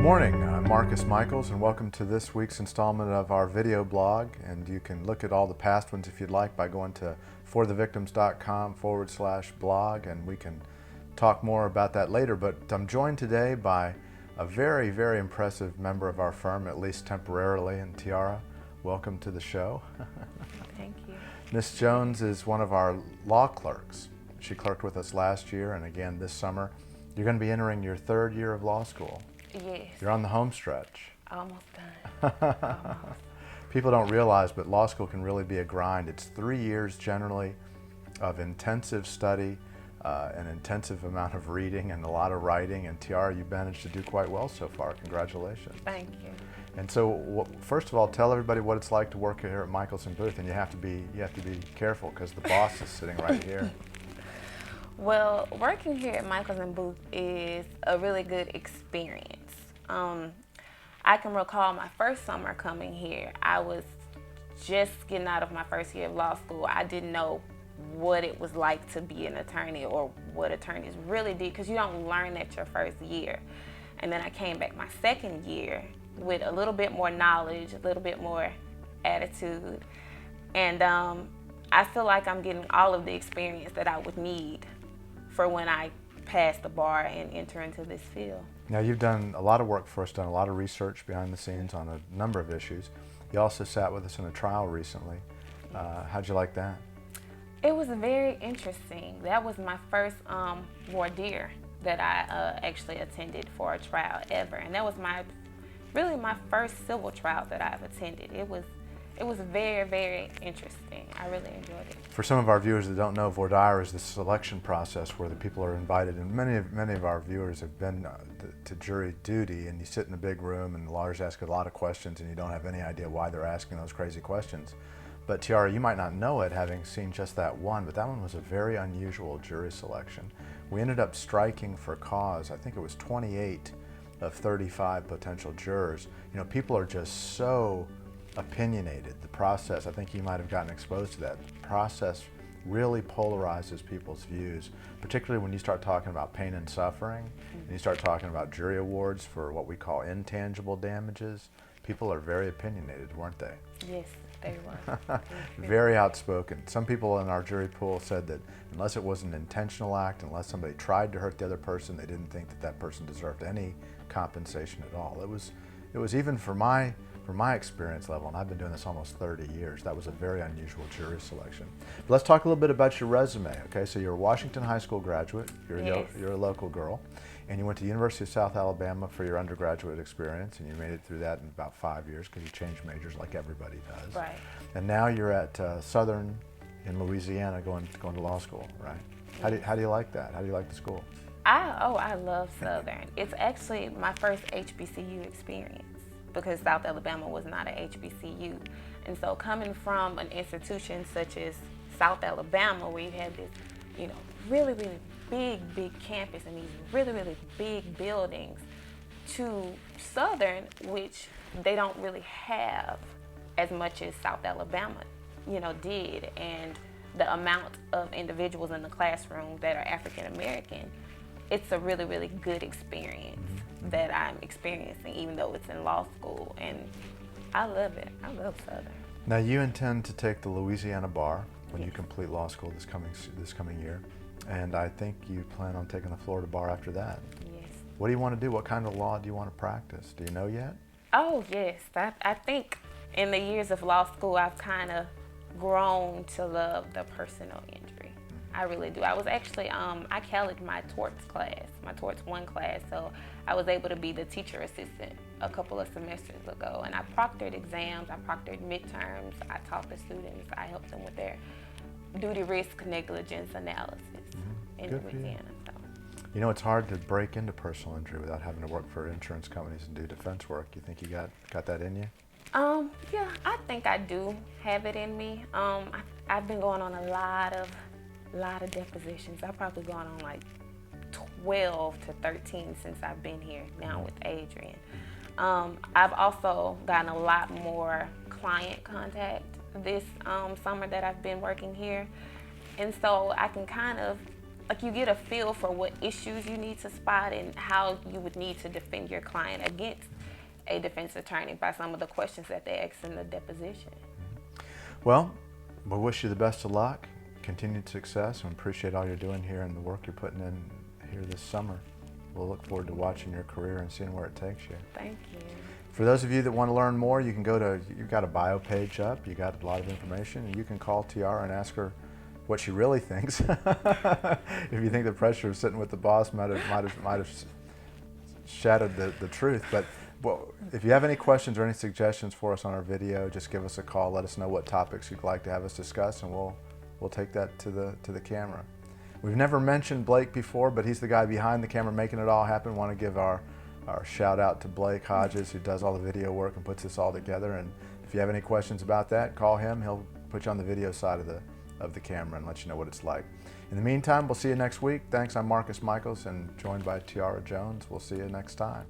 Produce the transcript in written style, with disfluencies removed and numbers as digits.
Morning, I'm Marcus Michles, and welcome to this week's installment of our video blog. And you can look at all the past ones if you'd like by going to forthevictims.com/blog, and we can talk more about that later. But I'm joined today by a very, very impressive member of our firm, at least temporarily. And Tiara, welcome to the show. Thank you. Miss Jones is one of our law clerks. She clerked with us last year and again this summer. You're going to be entering your third year of law school. Yes. You're on the home stretch. Almost done. Almost. People don't realize, but law school can really be a grind. It's 3 years generally of intensive study, an intensive amount of reading and a lot of writing. And Tiara, you managed to do quite well so far. Congratulations. Thank you. And so, first of all, tell everybody what it's like to work here at Michles and Booth, and you have to be careful because the boss is sitting right here. Well, working here at Michles and Booth is a really good experience. I can recall my first summer coming here. I was just getting out of my first year of law school. I didn't know what it was like to be an attorney or what attorneys really did, because you don't learn that your first year. And then I came back my second year with a little bit more knowledge, a little bit more attitude. And I feel like I'm getting all of the experience that I would need for when I pass the bar and enter into this field. Now, you've done a lot of work for us, done a lot of research behind the scenes on a number of issues. You also sat with us in a trial recently. How'd you like that? It was very interesting. That was my first voir dire that I actually attended for a trial ever. And that was really my first civil trial that I've attended. It was very, very interesting. I really enjoyed it. For some of our viewers that don't know, voir dire is the selection process where the people are invited, and many of our viewers have been to jury duty, and you sit in a big room and the lawyers ask a lot of questions and you don't have any idea why they're asking those crazy questions. But Tiara, you might not know it having seen just that one, but that one was a very unusual jury selection. We ended up striking for cause. I think it was 28 of 35 potential jurors. You know, people are just so opinionated. The process, I think you might have gotten exposed to that. The process really polarizes people's views, particularly when you start talking about pain and suffering, and you start talking about jury awards for what we call intangible damages. People are very opinionated, weren't they? Yes, they were. Very outspoken. Some people in our jury pool said that unless it was an intentional act, unless somebody tried to hurt the other person, they didn't think that person deserved any compensation at all. It was even for my experience level, and I've been doing this almost 30 years, that was a very unusual jury selection. But let's talk a little bit about your resume, okay? So you're a Washington High School graduate, Yes. You're a local girl, and you went to the University of South Alabama for your undergraduate experience, and you made it through that in about 5 years because you changed majors like everybody does. Right. And now you're at Southern in Louisiana going to law school, right? How do you like that? How do you like the school? I love Southern. It's actually my first HBCU experience, because South Alabama was not an HBCU. And so coming from an institution such as South Alabama, where you have this, really, really big campus and these really, really big buildings, to Southern, which they don't really have as much as South Alabama, did. And the amount of individuals in the classroom that are African American, it's a really, really good experience that I'm experiencing, even though it's in law school, and I love it. I love Southern. Now, you intend to take the Louisiana bar when you complete law school this coming year, and I think you plan on taking the Florida bar after that. Yes. What do you want to do? What kind of law do you want to practice? Do you know yet? Oh, yes. I think in the years of law school, I've kind of grown to love the personal injury. I really do. I was actually, I callored my torts class, my torts 1 class, so I was able to be the teacher assistant a couple of semesters ago. And I proctored exams, I proctored midterms, I taught the students, I helped them with their duty risk negligence analysis in Louisiana. So. You know, it's hard to break into personal injury without having to work for insurance companies and do defense work. You think you got that in you? Yeah, I think I do have it in me. I've been going on a lot of depositions. I've probably gone on like 12 to 13 since I've been here now with Adrian. I've also gotten a lot more client contact this summer that I've been working here. And so I can kind of like you get a feel for what issues you need to spot and how you would need to defend your client against a defense attorney by some of the questions that they ask in the deposition. Well, we wish you the best of luck, continued success, and appreciate all you're doing here and the work you're putting in here this summer. We'll look forward to watching your career and seeing where it takes you. Thank you. For those of you that want to learn more, you can go to, you've got a bio page up, you got a lot of information, and you can call Tiara and ask her what she really thinks. If you think the pressure of sitting with the boss might have shadowed the truth. But well, if you have any questions or any suggestions for us on our video, just give us a call. Let us know what topics you'd like to have us discuss, and we'll take that to the camera. We've never mentioned Blake before, but he's the guy behind the camera making it all happen. Want to give our shout out to Blake Hodges, who does all the video work and puts this all together. And if you have any questions about that, call him. He'll put you on the video side of the camera and let you know what it's like. In the meantime, we'll see you next week. Thanks. I'm Marcus Michles and joined by Tiara Jones. We'll see you next time.